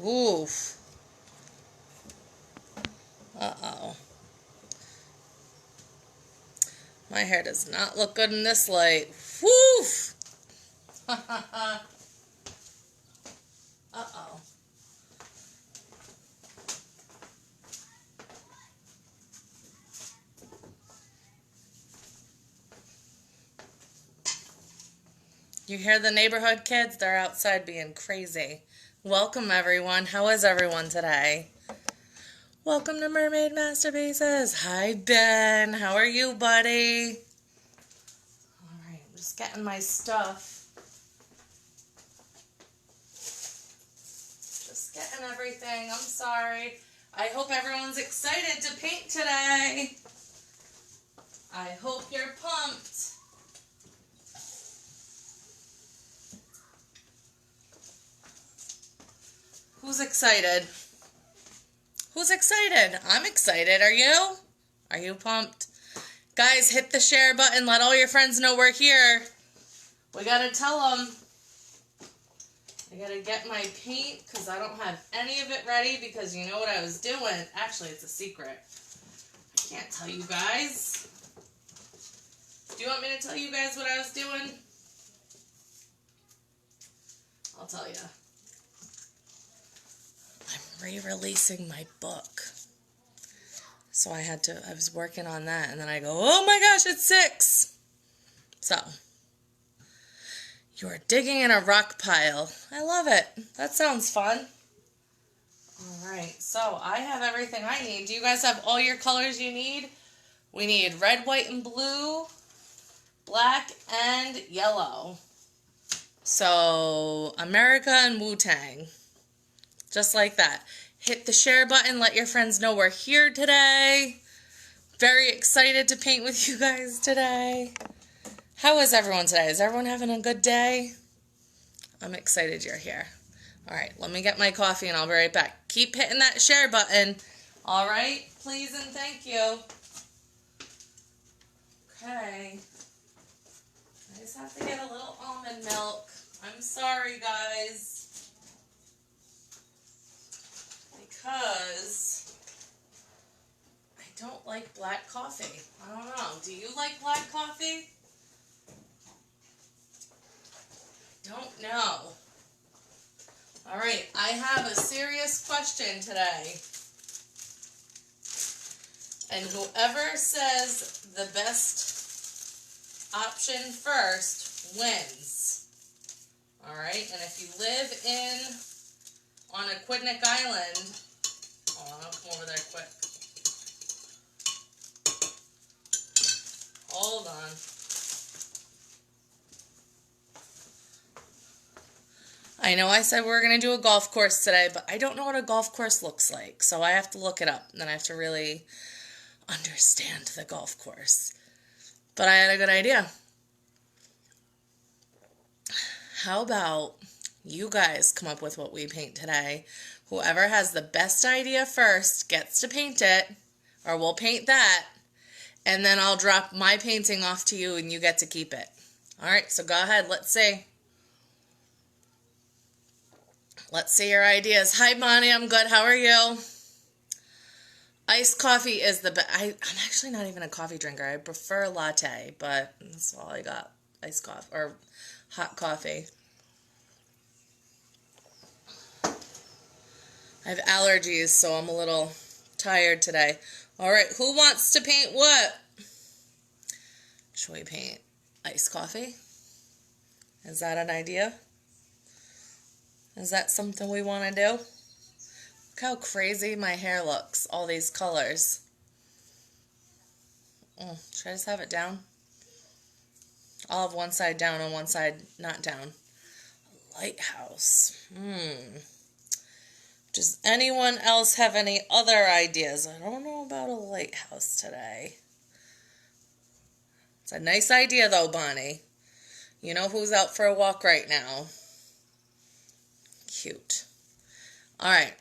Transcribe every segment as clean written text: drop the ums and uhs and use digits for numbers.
Oof. Uh-oh. My hair does not look good in this light. Woof! Uh-oh. You hear the neighborhood kids? They're outside being crazy. Welcome, everyone. How is everyone today? Welcome to Mermaid Masterpieces. Hi, Ben. How are you, buddy? All right, I'm just getting my stuff. Just getting everything. I'm sorry. I hope everyone's excited to paint today. I hope you're pumped. Who's excited? Who's excited? I'm excited. Are you? Are you pumped? Guys, hit the share button. Let all your friends know we're here. We gotta tell them. I gotta get my paint because I don't have any of it ready because you know what I was doing. Actually, it's a secret. I can't tell you guys. Do you want me to tell you guys what I was doing? I'll tell you. I'm re-releasing my book. So I was working on that and then I go, oh my gosh, it's 6. So, you're digging in a rock pile. I love it. That sounds fun. All right, so I have everything I need. Do you guys have all your colors you need? We need red, white, and blue, black, and yellow. So, America and Wu-Tang. Just like that. Hit the share button. Let your friends know we're here today. Very excited to paint with you guys today. How is everyone today? Is everyone having a good day? I'm excited you're here. All right, let me get my coffee and I'll be right back. Keep hitting that share button. All right, please and thank you. Okay. I just have to get a little almond milk. I'm sorry, guys. Because I don't like black coffee. I don't know. Do you like black coffee? Don't know. All right, I have a serious question today. And whoever says the best option first wins. All right, and if you live on Aquidneck Island, I'll come over there quick. Hold on. I know I said we were going to do a golf course today, but I don't know what a golf course looks like, so I have to look it up, and then I have to really understand the golf course. But I had a good idea. How about you guys come up with what we paint today? Whoever has the best idea first gets to paint it, or we'll paint that, and then I'll drop my painting off to you and you get to keep it. All right, so go ahead. Let's see. Let's see your ideas. Hi, Bonnie. I'm good. How are you? Iced coffee is the best. I'm actually not even a coffee drinker. I prefer latte, but that's all I got. Iced coffee or hot coffee. I have allergies, so I'm a little tired today. All right, who wants to paint what? Should we paint iced coffee? Is that an idea? Is that something we want to do? Look how crazy my hair looks. All these colors. Should I just have it down? I'll have one side down and one side not down. A lighthouse. Does anyone else have any other ideas? I don't know about a lighthouse today. It's a nice idea though, Bonnie. You know who's out for a walk right now. Cute. All right.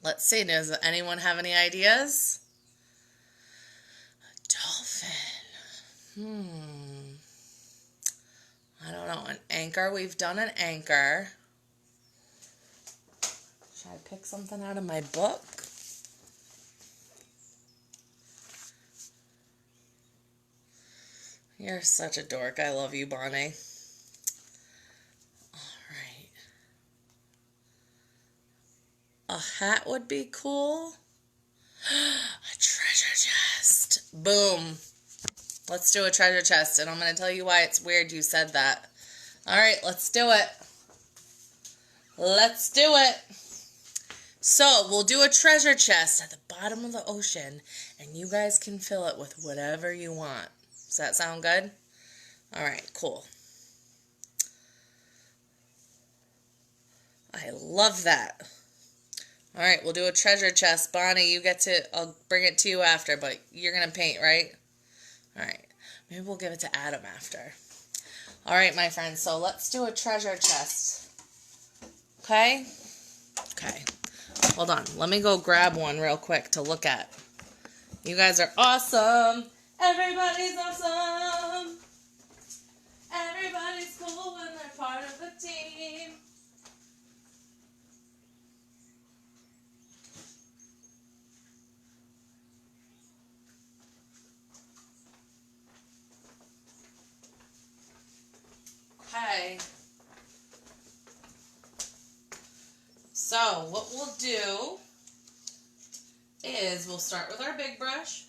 Let's see. Does anyone have any ideas? A dolphin. I don't know. An anchor. We've done an anchor. pick something out of my book? You're such a dork. I love you, Bonnie. Alright. A hat would be cool. A treasure chest. Boom. Let's do a treasure chest, and I'm going to tell you why it's weird you said that. Alright, let's do it. Let's do it. So, we'll do a treasure chest at the bottom of the ocean, and you guys can fill it with whatever you want. Does that sound good? Alright, cool. I love that. Alright, we'll do a treasure chest. Bonnie, you get to, I'll bring it to you after, but you're going to paint, right? Alright, maybe we'll give it to Adam after. Alright, my friends, so let's do a treasure chest. Okay? Okay. Hold on. Let me go grab one real quick to look at. You guys are awesome. Everybody's awesome. Everybody's cool when they're part of the team. Okay. So, what we'll do is we'll start with our big brush.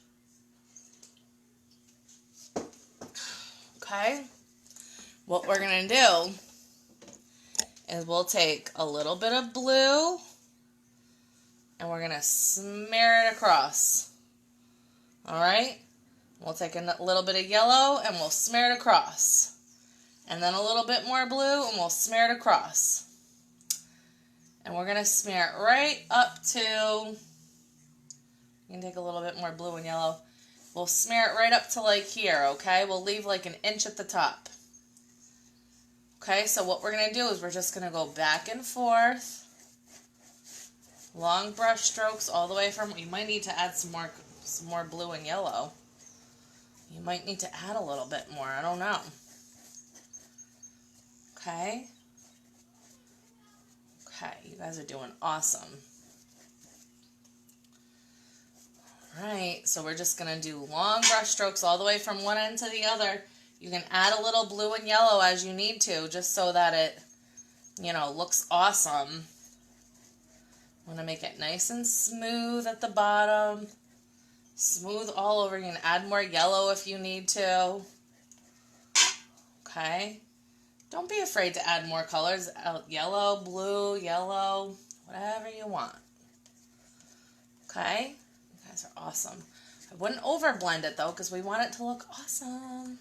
Okay. What we're going to do is we'll take a little bit of blue and we're going to smear it across. Alright? We'll take a little bit of yellow and we'll smear it across. And then a little bit more blue and we'll smear it across. And we're going to smear it right up to, you can take a little bit more blue and yellow. We'll smear it right up to like here, okay? We'll leave like an inch at the top. Okay, so what we're going to do is we're just going to go back and forth. Long brush strokes all the way from, you might need to add some more blue and yellow. You might need to add a little bit more, I don't know. Okay. Okay, you guys are doing awesome. Alright, so we're just going to do long brush strokes all the way from one end to the other. You can add a little blue and yellow as you need to, just so that it, you know, looks awesome. I want to make it nice and smooth at the bottom. Smooth all over. You can add more yellow if you need to. Okay. Don't be afraid to add more colors. Yellow, blue, yellow, whatever you want. Okay? You guys are awesome. I wouldn't overblend it though, because we want it to look awesome.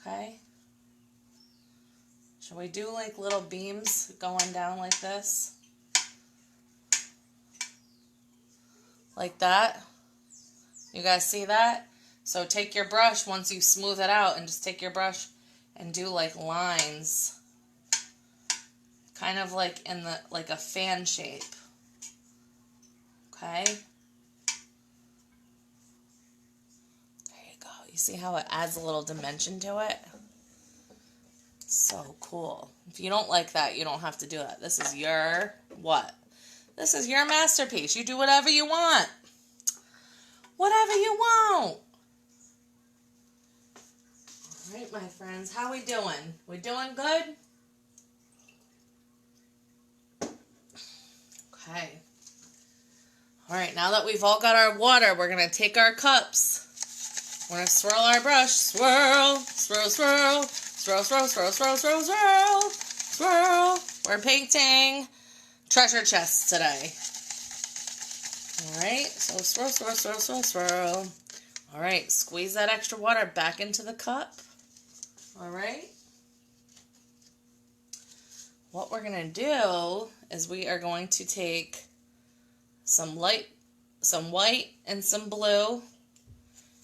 Okay? Should we do like little beams going down like this? Like that? You guys see that? So take your brush once you smooth it out and just take your brush and do like lines, kind of like in the, like a fan shape. Okay? There you go. You see how it adds a little dimension to it? So cool. If you don't like that, you don't have to do that. This is your what? This is your masterpiece. You do whatever you want. Whatever you want. All right, my friends, how we doing? We doing good? Okay. All right, now that we've all got our water, we're going to take our cups. We're going to swirl our brush. Swirl, swirl, swirl, swirl, swirl, swirl, swirl, swirl, swirl, swirl. We're painting treasure chests today. All right, so swirl, swirl, swirl, swirl, swirl. All right, squeeze that extra water back into the cup. All right. What we're going to do is we are going to take some white and some blue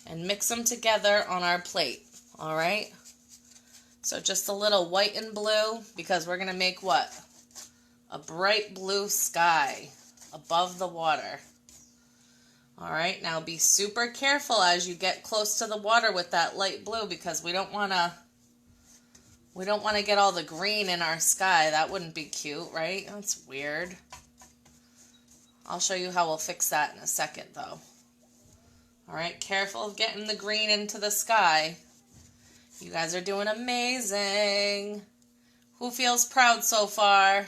and mix them together on our plate. All right. So just a little white and blue because we're going to make what? A bright blue sky above the water. All right. Now be super careful as you get close to the water with that light blue because we don't want to get all the green in our sky. That wouldn't be cute, right? That's weird. I'll show you how we'll fix that in a second, though. All right, careful of getting the green into the sky. You guys are doing amazing. Who feels proud so far?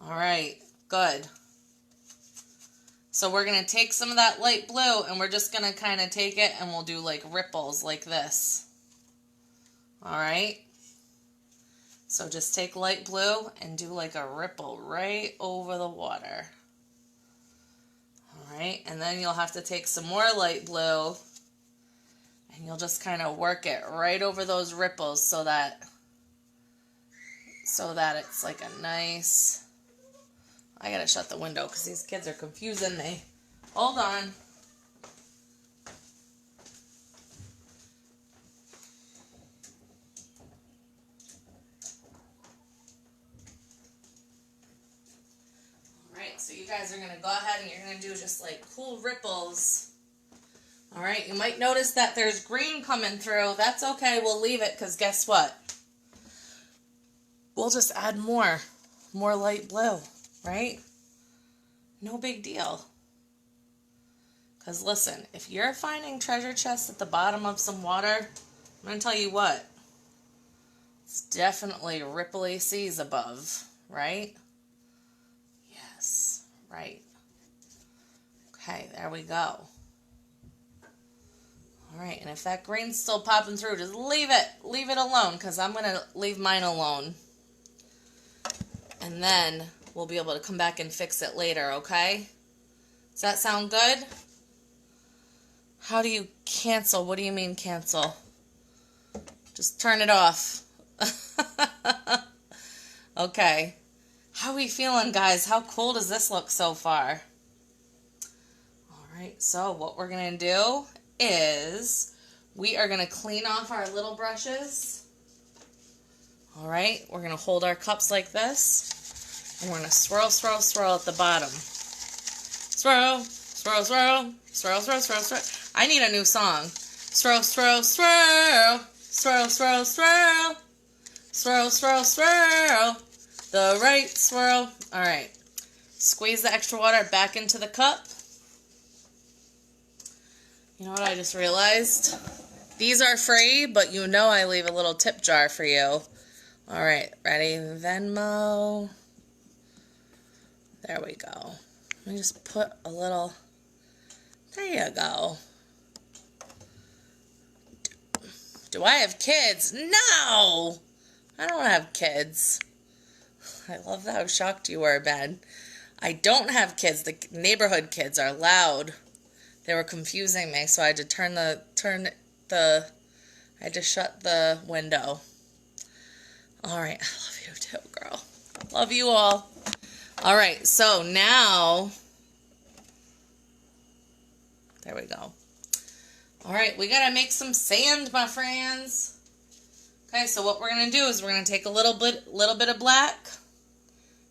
All right, good. So we're going to take some of that light blue and we're just going to kind of take it and we'll do like ripples like this. All right. So just take light blue and do like a ripple right over the water. All right, and then you'll have to take some more light blue and you'll just kind of work it right over those ripples so that it's like a nice... I gotta shut the window because these kids are confusing me. Hold on. Alright, so you guys are going to go ahead and you're going to do just like cool ripples. Alright, you might notice that there's green coming through. That's okay, we'll leave it because guess what? We'll just add more light blue, right? No big deal. Because listen, if you're finding treasure chests at the bottom of some water, I'm going to tell you what. It's definitely ripply seas above, right? Yes, right. Okay, there we go. Alright, and if that green's still popping through, just leave it alone, because I'm going to leave mine alone. And then we'll be able to come back and fix it later, okay? Does that sound good? How do you cancel? What do you mean cancel? Just turn it off. Okay. How are we feeling, guys? How cool does this look so far? Alright, so what we're going to do is we are going to clean off our little brushes. Alright, we're going to hold our cups like this. And we're going to swirl, swirl, swirl at the bottom. Swirl, swirl, swirl, swirl, swirl, swirl, swirl. I need a new song. Swirl, swirl, swirl. Swirl, swirl, swirl. Swirl, swirl, swirl. The right swirl. Alright. Squeeze the extra water back into the cup. You know what I just realized? These are free, but you know I leave a little tip jar for you. Alright, ready? Venmo. There we go. Let me just put a little... There you go. Do I have kids? No! I don't have kids. I love how shocked you were, Ben. I don't have kids. The neighborhood kids are loud. They were confusing me, so I had to I had to shut the window. Alright, I love you too, girl. Love you all. Alright, so now, there we go. Alright, we gotta make some sand, my friends. Okay, so what we're gonna do is we're gonna take a little bit of black,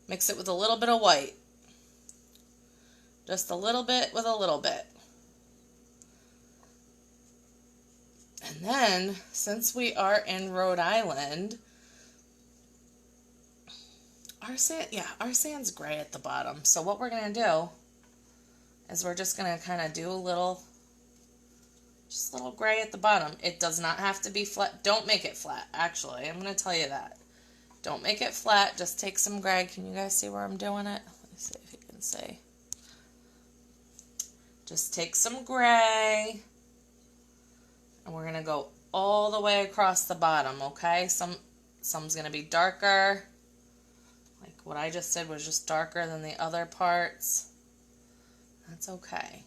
mix it with a little bit of white. Just a little bit with a little bit. And then, since we are in Rhode Island, our sand's gray at the bottom. So what we're going to do is we're just going to kind of do a little gray at the bottom. It does not have to be flat. Don't make it flat, actually. I'm going to tell you that. Don't make it flat. Just take some gray. Can you guys see where I'm doing it? Let me see if you can see. Just take some gray. And we're going to go all the way across the bottom, okay? Some's going to be darker. Like what I just did was just darker than the other parts. That's okay.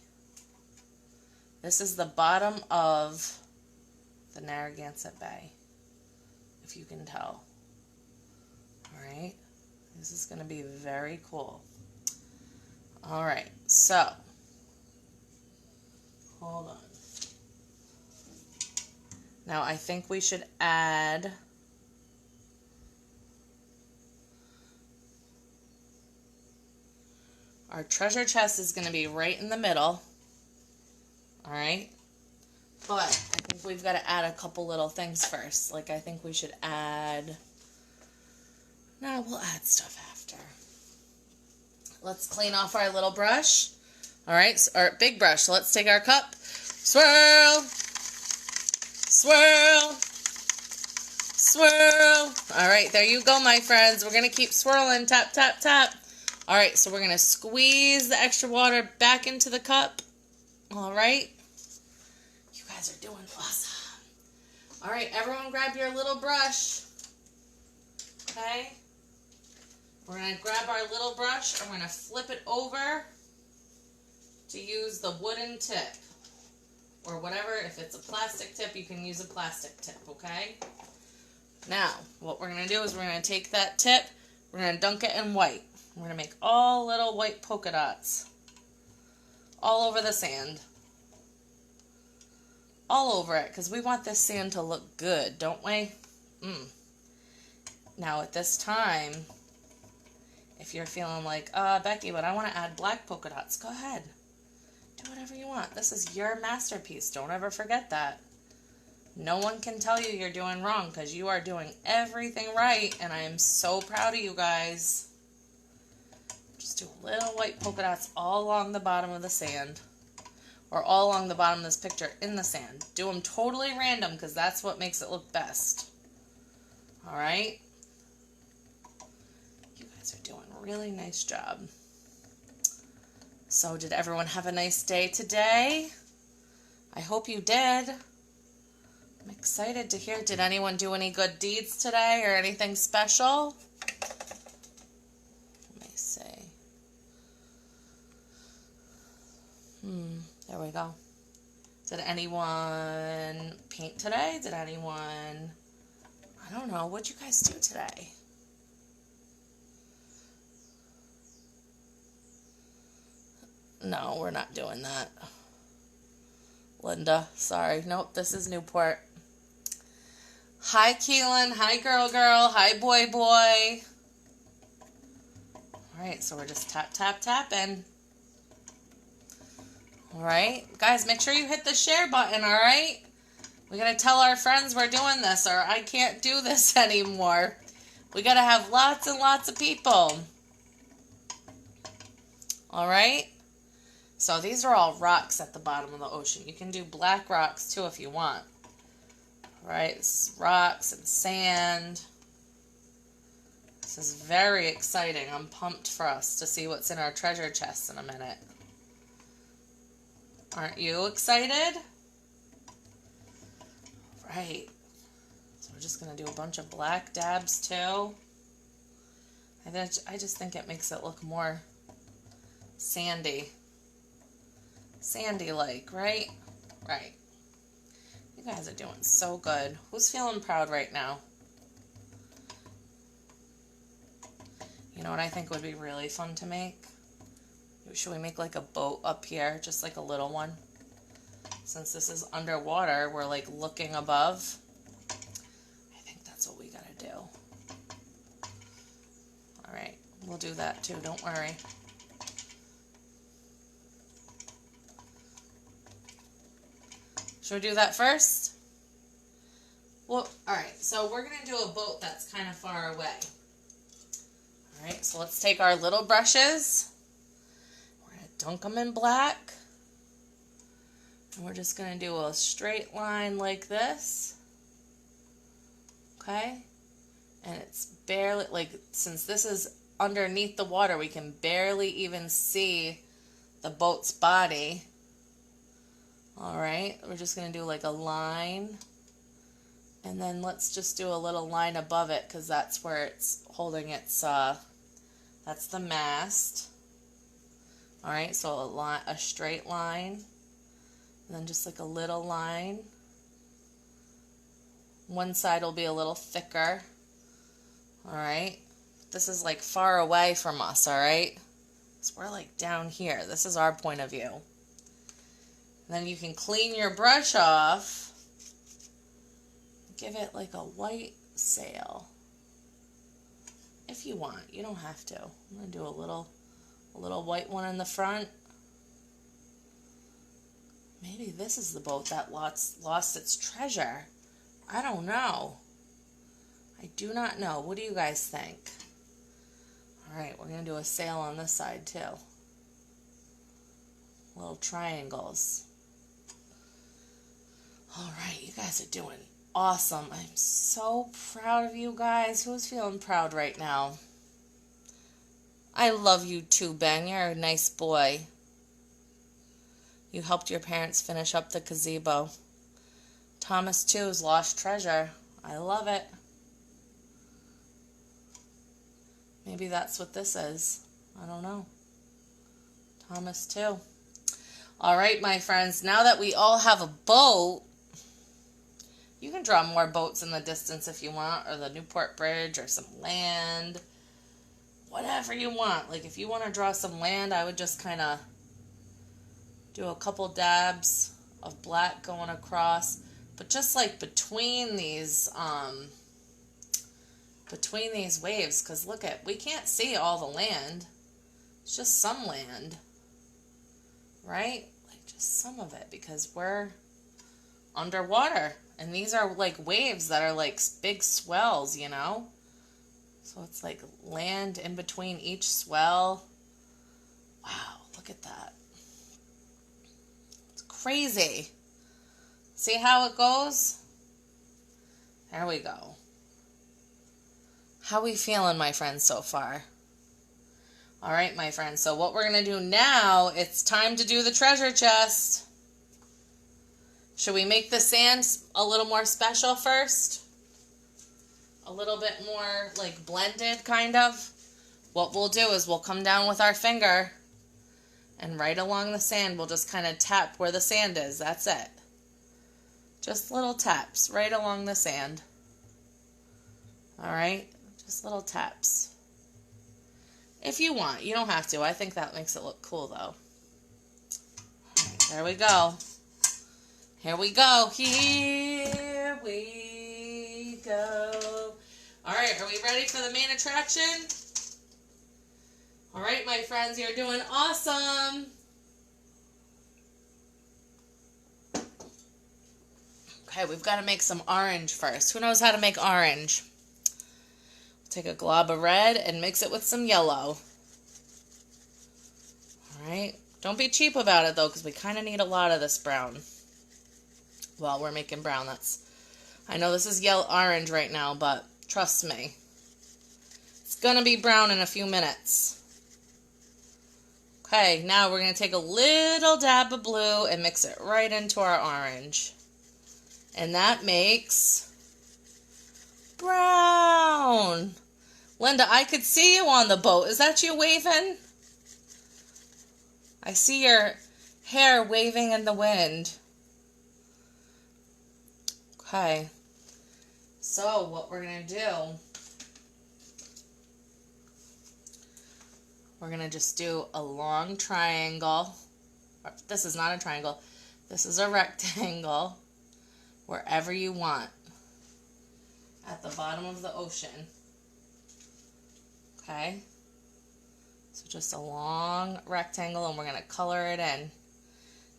This is the bottom of the Narragansett Bay, if you can tell. Alright? This is going to be very cool. Alright, so, hold on. Now I think we should add our treasure chest is going to be right in the middle. Alright? But I think we've got to add a couple little things first. Like I think we should add... No, we'll add stuff after. Let's clean off our little brush. All right, our big brush. So let's take our cup. Swirl. Swirl. Swirl. All right, there you go, my friends. We're going to keep swirling. Tap, tap, tap. All right, so we're going to squeeze the extra water back into the cup. All right. You guys are doing awesome. All right, everyone grab your little brush. Okay. We're going to grab our little brush and we're going to flip it over to use the wooden tip. Or whatever. If it's a plastic tip, you can use a plastic tip, okay? Now, what we're going to do is we're going to take that tip, we're going to dunk it in white. We're going to make all little white polka dots all over the sand. All over it, because we want this sand to look good, don't we? Now, at this time, if you're feeling like, Becky, but I want to add black polka dots, go ahead. Do whatever you want. This is your masterpiece. Don't ever forget that. No one can tell you you're doing wrong because you are doing everything right, and I am so proud of you guys. Just do little white polka dots all along the bottom of the sand, or all along the bottom of this picture in the sand. Do them totally random because that's what makes it look best. All right? You guys are doing a really nice job. So did everyone have a nice day today? I hope you did. I'm excited to hear. Did anyone do any good deeds today or anything special? Let me see. There we go. Did anyone paint today? Did anyone, I don't know, what'd you guys do today? No, we're not doing that. Linda, sorry. Nope, this is Newport. Hi, Keelan. Hi, girl. Hi, boy. All right, so we're just tapping. All right. Guys, make sure you hit the share button, all right? We got to tell our friends we're doing this, or I can't do this anymore. We got to have lots and lots of people. All right? So these are all rocks at the bottom of the ocean. You can do black rocks too if you want. Right? This is rocks and sand. This is very exciting. I'm pumped for us to see what's in our treasure chest in a minute. Aren't you excited? Right. So we're just going to do a bunch of black dabs too. I just think it makes it look more sandy. Sandy-like, right? Right. You guys are doing so good. Who's feeling proud right now? You know what I think would be really fun to make? Should we make like a boat up here? Just like a little one? Since this is underwater, we're like looking above. I think that's what we gotta do. Alright, we'll do that too, don't worry. Should we do that first? Well, alright, so we're going to do a boat that's kind of far away. Alright, so let's take our little brushes. We're going to dunk them in black. And we're just going to do a straight line like this. Okay? And it's barely, like, since this is underneath the water, we can barely even see the boat's body. Alright, we're just going to do like a line, and then let's just do a little line above it because that's where it's holding its, that's the mast. Alright, so a straight line, and then just like a little line. One side will be a little thicker. Alright, this is like far away from us, alright? So we're like down here. This is our point of view. And then you can clean your brush off. Give it like a white sail. If you want. You don't have to. I'm going to do a little white one in the front. Maybe this is the boat that lost its treasure. I don't know. I do not know. What do you guys think? Alright, we're going to do a sail on this side too. Little triangles. All right, you guys are doing awesome. I'm so proud of you guys. Who's feeling proud right now? I love you too, Ben. You're a nice boy. You helped your parents finish up the gazebo. Thomas too is lost treasure. I love it. Maybe that's what this is. I don't know. Thomas too. All right, my friends. Now that we all have a boat, you can draw more boats in the distance if you want, or the Newport Bridge, or some land. Whatever you want. Like if you want to draw some land, I would just kind of do a couple dabs of black going across, but just like between these waves, because look at, we can't see all the land. It's just some land, right? Like just some of it, because we're underwater, and these are like waves that are like big swells, you know? So it's like land in between each swell. Wow, look at that. It's crazy. See how it goes? There we go. How we feeling, my friends, so far? All right, my friends. So what we're going to do now, it's time to do the treasure chest. Should we make the sand a little more special first? A little bit more like blended, kind of. What we'll do is we'll come down with our finger, and right along the sand, we'll just kind of tap where the sand is. That's it. Just little taps right along the sand. All right? Just little taps. If you want. You don't have to. I think that makes it look cool, though. All right, there we go. Here we go. Here we go. All right, are we ready for the main attraction? All right, my friends, you're doing awesome. Okay, we've got to make some orange first. Who knows how to make orange? Take a glob of red and mix it with some yellow. All right, don't be cheap about it, though, because we kind of need a lot of this brown. Well, we're making brown. I know this is yellow orange right now, but trust me. It's going to be brown in a few minutes. Okay, now we're going to take a little dab of blue and mix it right into our orange. And that makes brown. Linda, I could see you on the boat. Is that you waving? I see your hair waving in the wind. Okay. So what we're going to do, we're going to just do a long triangle. This is not a triangle. This is a rectangle. Wherever you want. At the bottom of the ocean. Okay. So just a long rectangle, and we're going to color it in.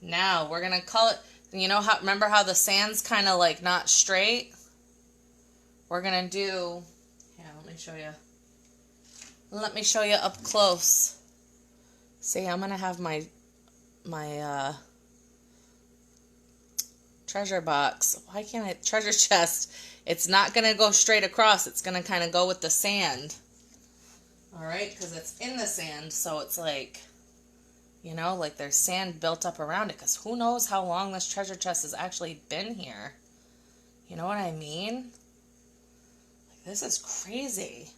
Now we're going to color, you know how, remember how the sand's kind of like not straight? We're going to do, here, let me show you. Let me show you up close. See, I'm going to have my treasure box. Why can't I? Treasure chest. It's not going to go straight across. It's going to kind of go with the sand. Alright, because it's in the sand, so it's like, you know, like there's sand built up around it, because who knows how long this treasure chest has actually been here. You know what I mean? Like, this is crazy.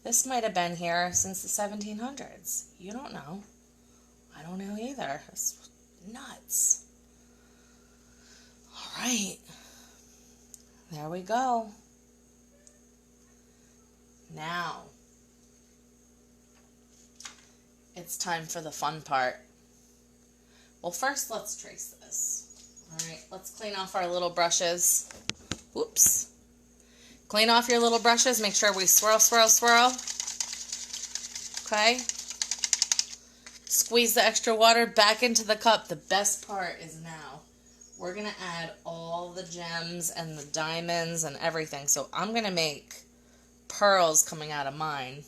This might have been here since the 1700s. You don't know. I don't know either. It's nuts. Alright. There we go. Now, it's time for the fun part. Well, first, let's trace this. Alright, let's clean off our little brushes. Whoops. Clean off your little brushes. Make sure we swirl, swirl, swirl. Okay. Squeeze the extra water back into the cup. The best part is now we're going to add all the gems and the diamonds and everything. So I'm going to make pearls coming out of mine.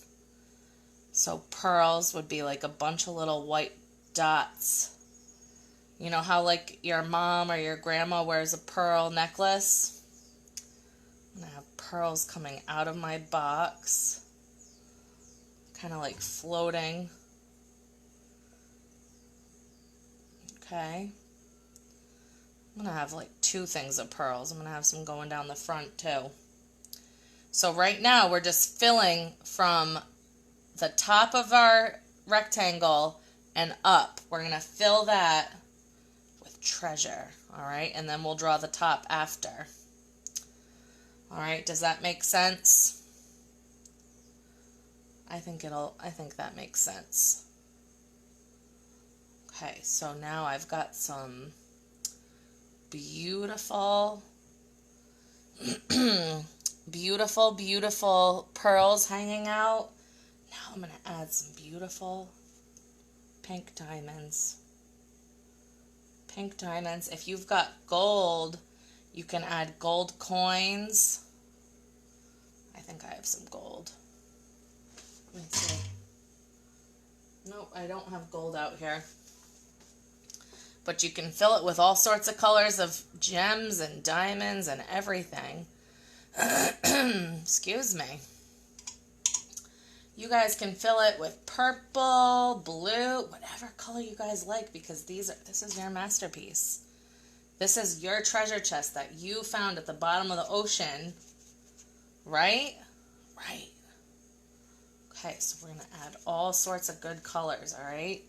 So pearls would be like a bunch of little white dots. You know how like your mom or your grandma wears a pearl necklace? I'm going to have pearls coming out of my box. Kind of like floating. Okay. I'm going to have like 2 things of pearls. I'm going to have some going down the front too. So right now we're just filling from the top of our rectangle and up. We're going to fill that with treasure. All right. And then we'll draw the top after. All right. Does that make sense? I think that makes sense. Okay. So now I've got some beautiful, beautiful pearls hanging out. Now I'm going to add some beautiful pink diamonds. Pink diamonds. If you've got gold, you can add gold coins. I think I have some gold. Let me see. Nope, I don't have gold out here. But you can fill it with all sorts of colors of gems and diamonds and everything. Excuse me. You guys can fill it with purple, blue, whatever color you guys like, because this is your masterpiece. This is your treasure chest that you found at the bottom of the ocean, right? Right. Okay, so we're going to add all sorts of good colors, all right?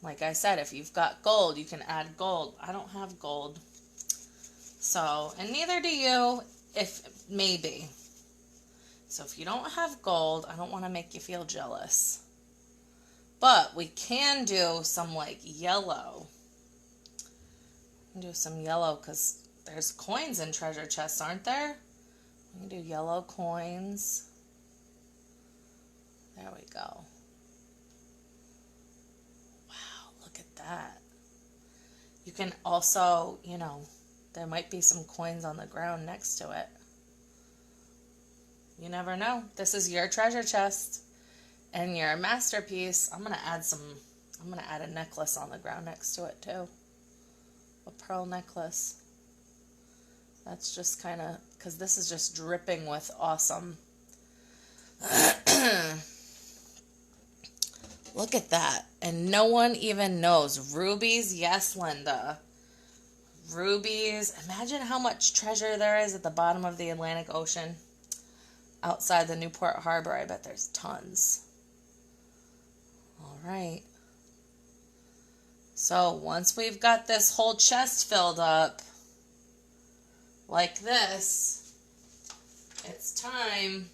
Like I said, if you've got gold, you can add gold. I don't have gold. So, and neither do you, maybe. So if you don't have gold, I don't want to make you feel jealous. But we can do some like yellow. We can do some yellow because there's coins in treasure chests, aren't there? We can do yellow coins. There we go. Wow, look at that. You can also, you know, there might be some coins on the ground next to it. You never know. This is your treasure chest and your masterpiece. I'm going to add a necklace on the ground next to it too. A pearl necklace. That's just kind of, because this is just dripping with awesome. Look at that. And no one even knows. Rubies, yes, Linda. Rubies. Imagine how much treasure there is at the bottom of the Atlantic Ocean. Outside the Newport Harbor, I bet there's tons. All right. So once we've got this whole chest filled up, like this, it's time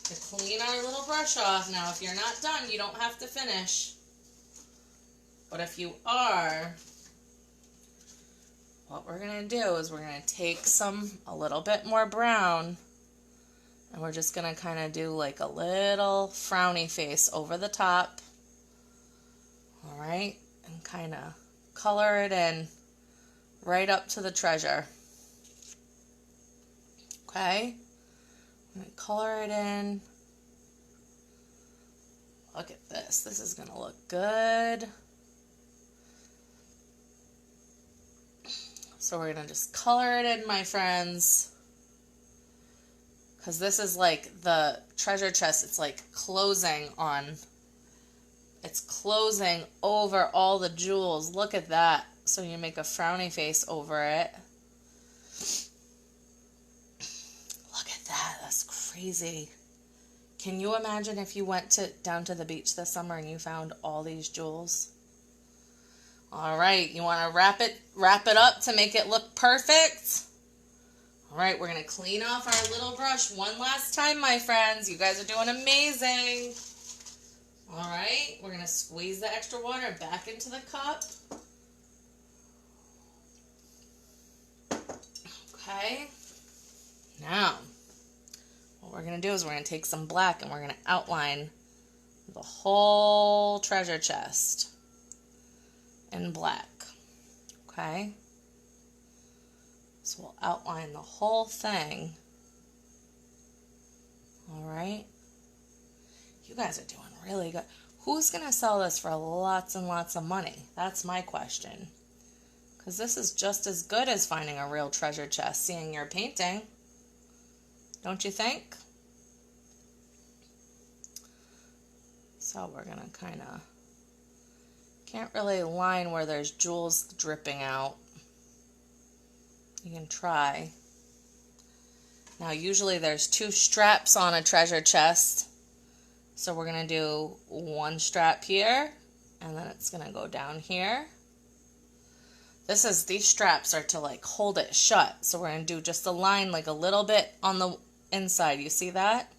to clean our little brush off. Now, if you're not done, you don't have to finish. But if you are, what we're going to do is we're going to take a little bit more brown, and we're just going to kind of do like a little frowny face over the top. All right. And kind of color it in right up to the treasure. Okay. I'm going to color it in. Look at this. This is going to look good. So we're going to just color it in, my friends. Because this is like the treasure chest. It's like closing over all the jewels. Look at that. So you make a frowny face over it. Look at that. That's crazy. Can you imagine if you went down to the beach this summer and you found all these jewels? All right. You want to wrap it up to make it look perfect? All right, we're going to clean off our little brush one last time, my friends. You guys are doing amazing. All right, we're going to squeeze the extra water back into the cup. Okay. Now, what we're going to do is we're going to take some black and we're going to outline the whole treasure chest in black. Okay. So we'll outline the whole thing. All right. guys are doing really good. Who's going to sell this for lots and lots of money? That's my question. Because this is just as good as finding a real treasure chest, seeing your painting. Don't you think? So we're going to kind of, can't really line where there's jewels dripping out. You can try. Now usually there's 2 straps on a treasure chest. So we're going to do 1 strap here, and then it's going to go down here. These straps are to like hold it shut. So we're going to do just a line like a little bit on the inside. You see that?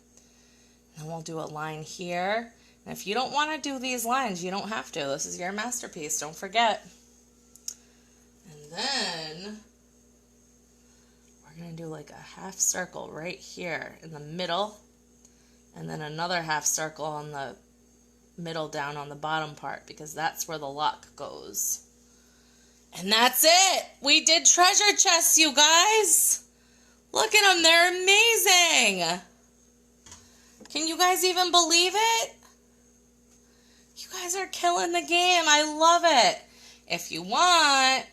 And then we'll do a line here. And if you don't want to do these lines, you don't have to. This is your masterpiece. Don't forget. And then we're going to do like a half circle right here in the middle. And then another half circle on the middle down on the bottom part, because that's where the lock goes. And that's it. We did treasure chests, you guys. Look at them. They're amazing. Can you guys even believe it? You guys are killing the game. I love it. If you want,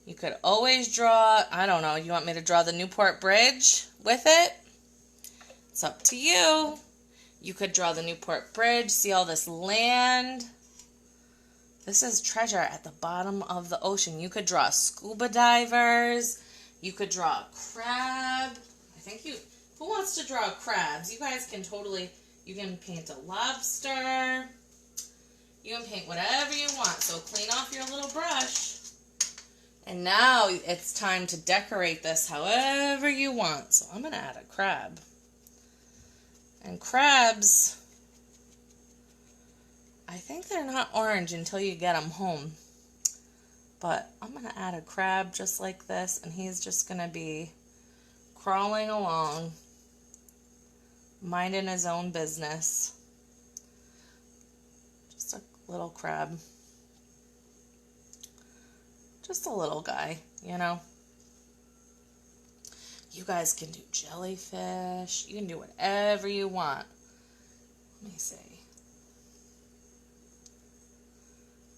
you could always draw, I don't know, you want me to draw the Newport Bridge with it? It's up to you. You could draw the Newport Bridge. See all this land? This is treasure at the bottom of the ocean. You could draw scuba divers. You could draw a crab. Who wants to draw crabs? You guys can totally, you can paint a lobster. You can paint whatever you want. So clean off your little brush. And now it's time to decorate this however you want. So I'm going to add a crab. And crabs, I think they're not orange until you get them home. But I'm going to add a crab just like this, and he's just going to be crawling along, minding his own business. Just a little crab. Just a little guy, you know. You guys can do jellyfish. You can do whatever you want. Let me see.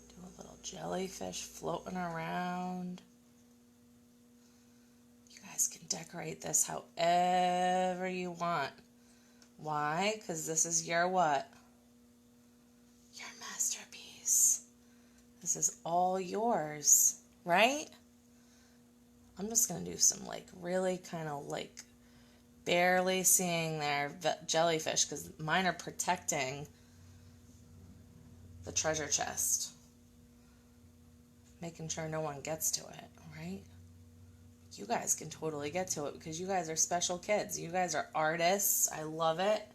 Do a little jellyfish floating around. You guys can decorate this however you want. Why? Because this is your what? Your masterpiece. This is all yours, right? I'm just going to do some like really kind of like barely seeing their jellyfish, because mine are protecting the treasure chest. Making sure no one gets to it, right? You guys can totally get to it because you guys are special kids. You guys are artists. I love it.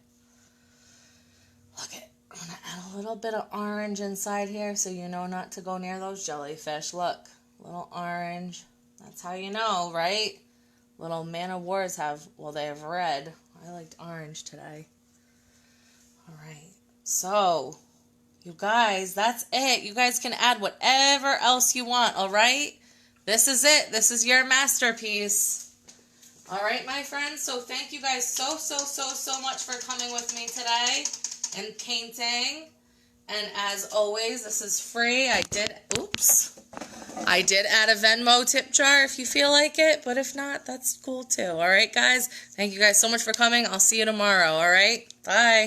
Look it. I'm going to add a little bit of orange inside here so you know not to go near those jellyfish. Look, little orange. That's how you know, right? Little Man of Wars they have red. I liked orange today. All right. So, you guys, that's it. You guys can add whatever else you want, all right? This is it. This is your masterpiece. All right, my friends. So, thank you guys so much for coming with me today and painting. And as always, this is free. I did add a Venmo tip jar if you feel like it, but if not, that's cool too. All right, guys? Thank you guys so much for coming. I'll see you tomorrow, all right? Bye.